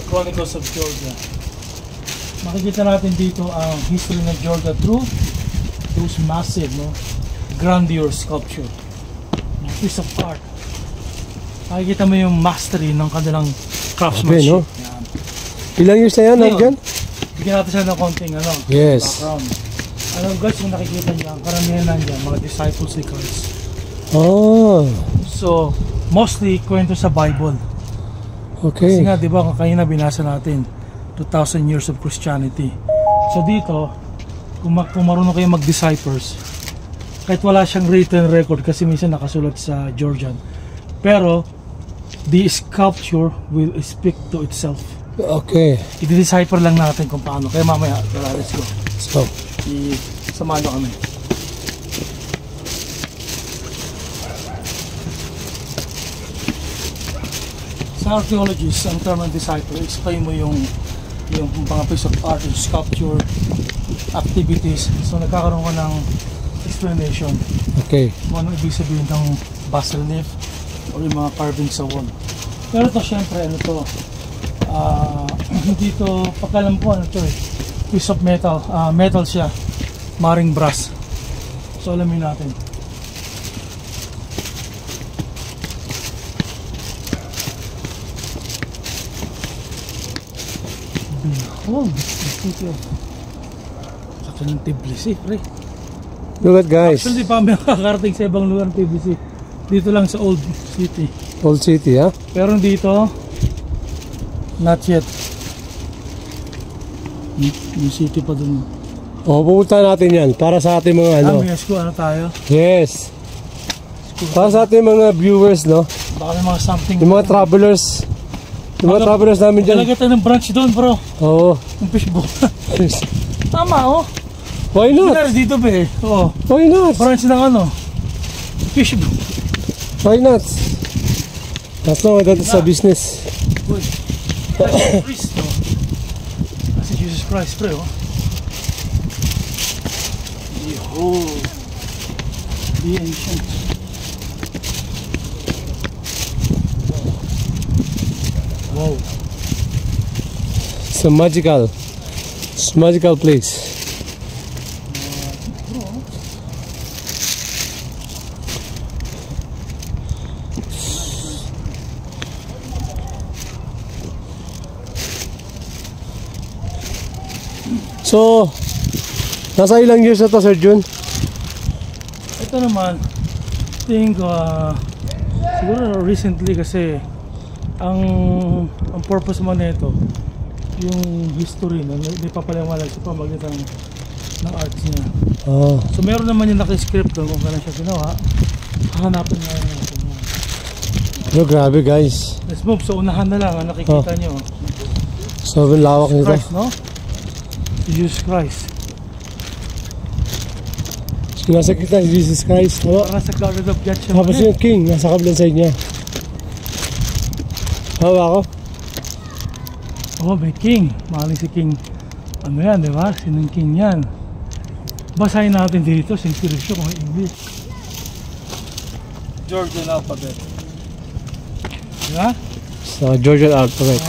Chronicles of Georgia. Makikita natin dito ang history ng Georgia through those massive, no, grandeur sculpture. A piece of art. Makikita mo yung mastery ng kanilang craftsmanship. Okay, no? Ilang years na yan, Arjan? Bigyan natin siya ng konting yes. background. Alam guys, kung nakikita niyo, ang karamihan nandiyan, mga disciples ni Christ. Oh. So, mostly kwento sa Bible. Okay. Kasi nga, di ba, kanina binasa natin 2,000 years of Christianity. So dito, kung marunong kayo mag-deciphers, kahit wala siyang written record kasi minsan nakasulat sa Georgian, pero the sculpture will speak to itself. Okay. I-decipher lang natin kung paano. Kaya mamaya, let's go. So, Samahan nyo kami. Sa archaeologists, ang term ng decipher, explain mo yung mga piece of art, yung sculpture, activities. So nagkakaroon ka ng explanation. okay. Kung ano ibig sabihin ng basel leaf or yung mga carving sa wall. Pero ito syempre, ano to, hindi to, pagkalam ko, ano to piece of metal, metal siya, maring brass. So alamin natin. Behold, the city of Tbilisi, pre. Look at guys. Actually, di pa kami nakakarating sa ibang lugar ng Tbilisi. Dito lang sa Old City. Old City, ha? Pero dito, not yet. Yung city pa dun. Oh, pupunta natin yan para sa ating mga ano. Yes, ano tayo? Yes. Para sa ating mga viewers, no? Baka may mga something. Yung mga travelers. Yung mga travelers namin dyan. Talaga tayo ng branch doon, bro. Oo. Yung fishbowl. Tama, oh. Why not? Dito ba eh. Oh. Why not? Branch ng ano? Fishbowl. Why not? That's not that is a business. Good. That's Christ, no? That's Jesus Christ, pre, oh. Behold. The ancient. Wow. It's a magical place. So, nasa ilang years na to, Sir Jun? Ito naman, tingin ko, siguro recently kasi ang purpose mo nito yung history na hindi pa paliwanag sa pamagitan ng arts niya. Oh. So meron naman yung naka-script doon kung kailan siya ginawa. Hahanapin nga natin. Oh, grabe guys. Let's move. So unahan na lang ang nakikita nyo. Sobrang lawak nito. Christ, no? Jesus Christ. Nasa kita, Jesus Christ. Oh. Para sa Garden of Gethsemane. Tapos yung king, nasa kabilang side niya. Hawa ako. Oh, may king. Mahaling si king. Ano yan, di ba? Sinong king yan? Basahin natin dito. Sinsirisyo kung English. Georgian alphabet. Di ba? Sa Georgian alphabet.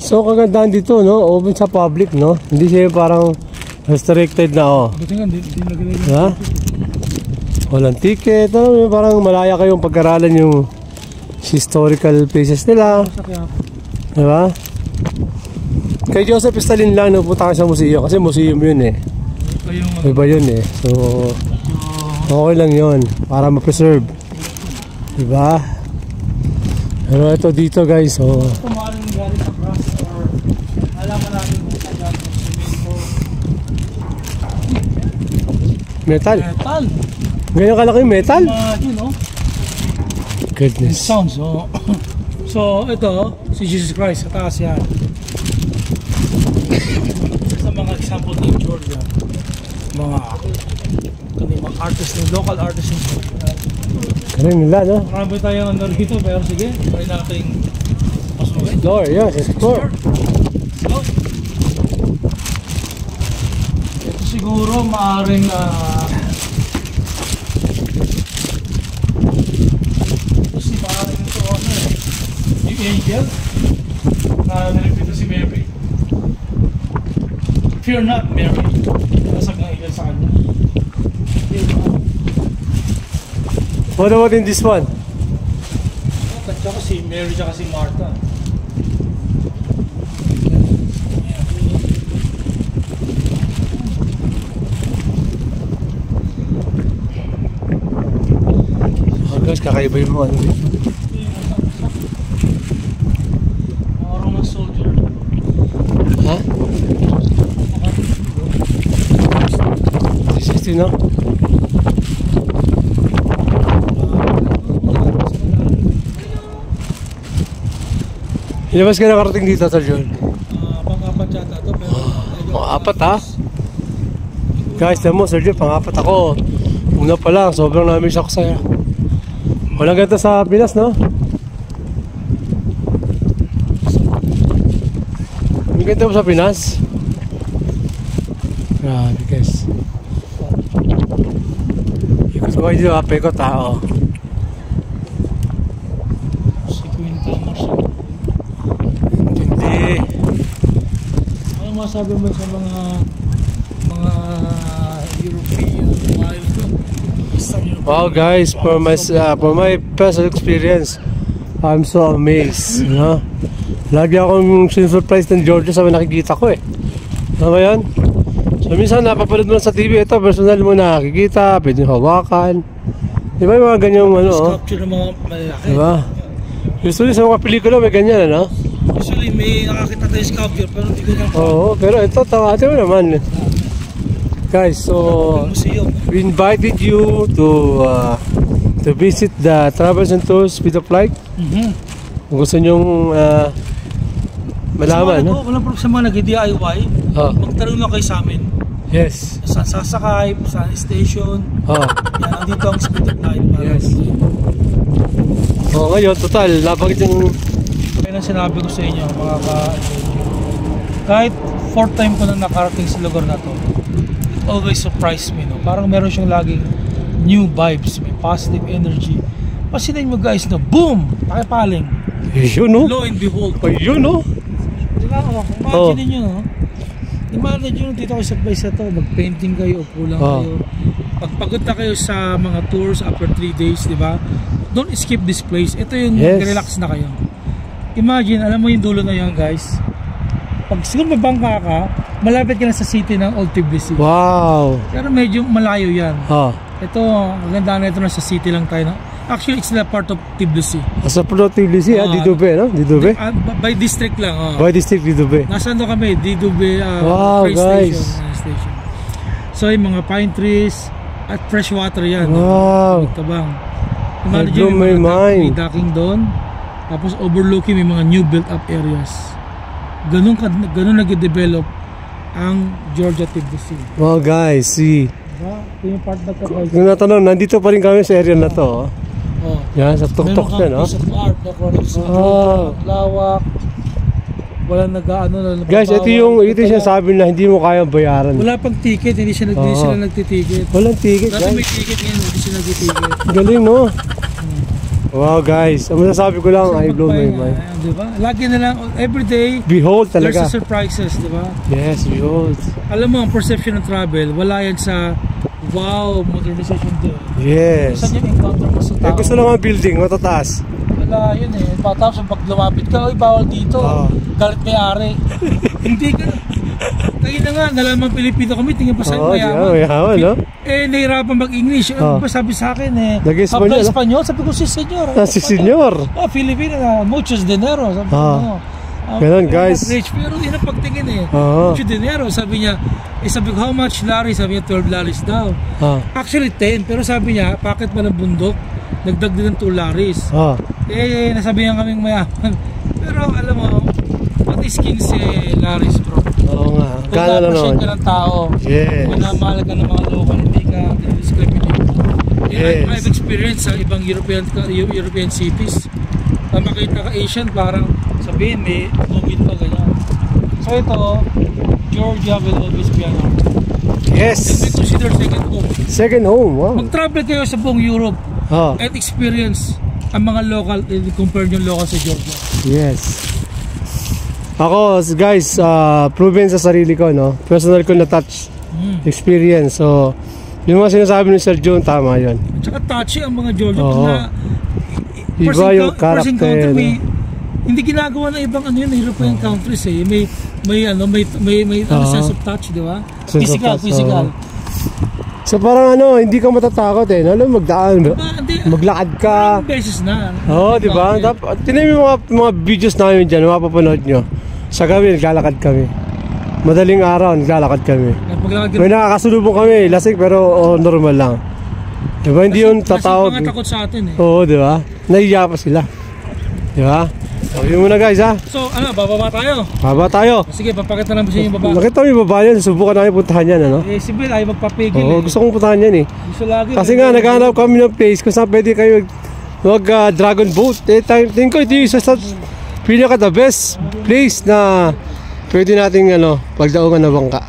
So kagandaan dito, no? Open sa public, no? Hindi siya parang restricted na, oh. Buti nga, hindi nagagay. Ha? Walang ticket, ano? Parang malaya kayong pag-aralan yung historical places nila. Diba? Kay Joseph Stalin lang, napunta ka sa museo. Kasi museum yun eh. Iba yun eh. So, okay lang yun. Para ma-preserve. Diba? Pero ito dito guys, oh. Metal. Metal. Ganyan kalaki yung metal? You know, goodness. it sounds, oh. So, ito, si Jesus Christ, sa taas yan. Sa mga example ng Georgia, mga artists, local artists in Georgia. Ganyan nila, no? Marami tayong ano rito, pero sige, try natin pasukin. Explore, yes, explore. So, ito siguro maaaring Fear not, Mary. Nasag ng ilan sa kanya. What about in this one? Tsaka si Mary tsaka si Martha. Oh guys, kakaiba yung mga ano dito. Mga Roman soldier. Ha? 360 no? Ilabas ka nakarating dito, Sir John? Pang-apat yata ito, pero Pang-apat ha? Guys, alam mo, Sir John, pang-apat ako. Una pa lang, sobrang namiss ako sa'yo. Walang ganito sa Pinas, no? May ganito ba sa Pinas? Grabe, guys. Ikot ko kayo dito, pekot tao. si Quinta Marshall. Hindi. Ano masabi mo sa mga European wild? Wow guys, for my personal experience, I'm so amazed, you know? Lagi akong surprise ng Georgia sa nakikita ko eh. Ano ba yan? So minsan napapanood mo sa TV, ito personal mo nakikita, pwede hawakan. Di ba yung mga ganyang ano? Sculpture ng mga malalaki. Di ba? Usually sa mga pelikula may ganyan, ano? Usually may nakakita tayo sculpture pero hindi ko na Oo, pero ito, tawati mo naman. Guys, so museum. we invited you to visit the Travels and Tours with the flight. Kung gusto nyong malaman, no? Walang problem sa mga nag-DIY. Magtanong lang kayo sa amin. Yes. Saan sasakay, saan station. Yan, nandito ang speed of light. Yes. Ngayon, total, napakit yung... Kaya na sinabi ko sa inyo, mga kahit fourth time ko na nakarating sa lugar na to, it always surprised me, no? Parang meron siyang laging new vibes, may positive energy. Pasinin mo guys, no? Boom! Pakipaling. Yun, no? Lo and behold. Yun, no? Diba? Imagine nyo, no? Imagine nyo, dito kayo sa place na to, mag-painting kayo, o kulang kayo. Pagpagod na kayo sa mga tours after 3 days, diba? Don't skip this place. Ito yung relax na kayo. Imagine, alam mo yung dulo na yun, guys. Pag siguro mabangka ka, malapit ka na sa city ng Old Tbilisi. Wow! Pero medyo malayo yan. Ito, maganda na ito na sa city lang tayo. No? Actually, it's not part of Tbilisi. Sa part of Tbilisi, Didube, no? Didube? By district lang. By district, Didube. Nasaan doon kami? Didube wow, guys. Station. So, yung mga pine trees at fresh water yan. Wow! Tabang. I blow my mind. May docking doon. Tapos overlooking may mga new built up areas. Ganun nag-develop ang Georgia Tbilisi. Wow guys, see. Diba? Ito yung part na to. Kung natanong, nandito pa rin kami sa area na to. Yan, sa tuktok na, no? Meron kang piece of art na lawak. Walang nag-ano. Guys, ito yung sabi na hindi mo kayang bayaran. Wala pang ticket, hindi sila nagtiticket. Walang ticket, guys. Dati may ticket ngayon, hindi sila nagtiticket. Galing, no? Wow, guys. Ang masasabi ko lang, I blow my mind. Diba? Lagi na lang, everyday, behold talaga. There's surprises, diba? Yes, behold. Alam mo, ang perception ng travel, wala yan sa wow, modernization din. Yes. Saan yung encounter mo sa tao? Gusto lang ang building, matataas. Wala yun eh. Tapos pag lumapit ka, oy, bawal dito. Galit may-ari. Hindi ka. Kaya na nga, nalaman Pilipino kami, tingin pa sa'yo mayaman. Mayaman, no? Nahirapan mag-English. Sabi sa akin Nag-Espanyol. Espanyol. Sabi ko, si senyor. Si senyor. Filipino na, muchos dinero. Sabi ko, ganun, guys. Rich, pero yun ang pagtingin eh. Mucho dinero. Sabi niya, sabi ko, how much lari? Sabi niya, 12 laris daw. Actually, 10. Pero sabi niya, bakit pa ng bundok? Nagdag din ng 2 laris. Nasabihan kaming mayaman. Pero alam mo, at is 15 laris, bro. Oo nga. Gana lang naman. Ka ng tao. Yes. Minamahal ka ng mga local, hindi ka discriminate. Yes. I've experienced sa ibang European cities. Makita ka Asian, parang sabihin may COVID pa ganyan. So ito, Georgia will always be an home. Yes. And we consider second home. Second home, wow. Mag-travel kayo sa buong Europe and experience ang mga local, compare yung local sa Georgia. Yes. Ako, guys, proven sa sarili ko, no? Personal ko na touch experience. So, yung mga sinasabi ni Sir John, tama yun. At saka touchy ang mga Jojo Oo. na Iba yung first encounter, karakter. hindi ginagawa ng ibang ano yun, European countries eh. May sense of touch, di ba? Sense of touch, Physical. So, parang ano, hindi ka matatakot eh. Alam, magdaan, maglakad ka. Maraming beses na. Oo, di ba? Tinan mo yung mga videos namin dyan, mapapanood nyo. Sa gabi, naglalakad kami. Madaling araw, naglalakad kami. May nakakasulubong kami, lasing pero normal lang. Di ba? Hindi yung tatawag. Kasi mga takot sa atin eh. Oo, di ba? Nahiya pa sila. Di ba? So, yun muna guys ha. So, bababa tayo. Baba tayo. Sige, papakita namin sa inyo yung baba. Nakita mo yung baba yan, subukan namin puntahan yan, ano? Si Bill ay magpapigil Oo, gusto kong puntahan yan eh. Gusto lagi. Kasi nga, naghanap kami ng place kung saan pwede kayo dragon boat. Tingin ko ito yung isa sa pinaka the best place na pwede nating pagdaungan na bangka.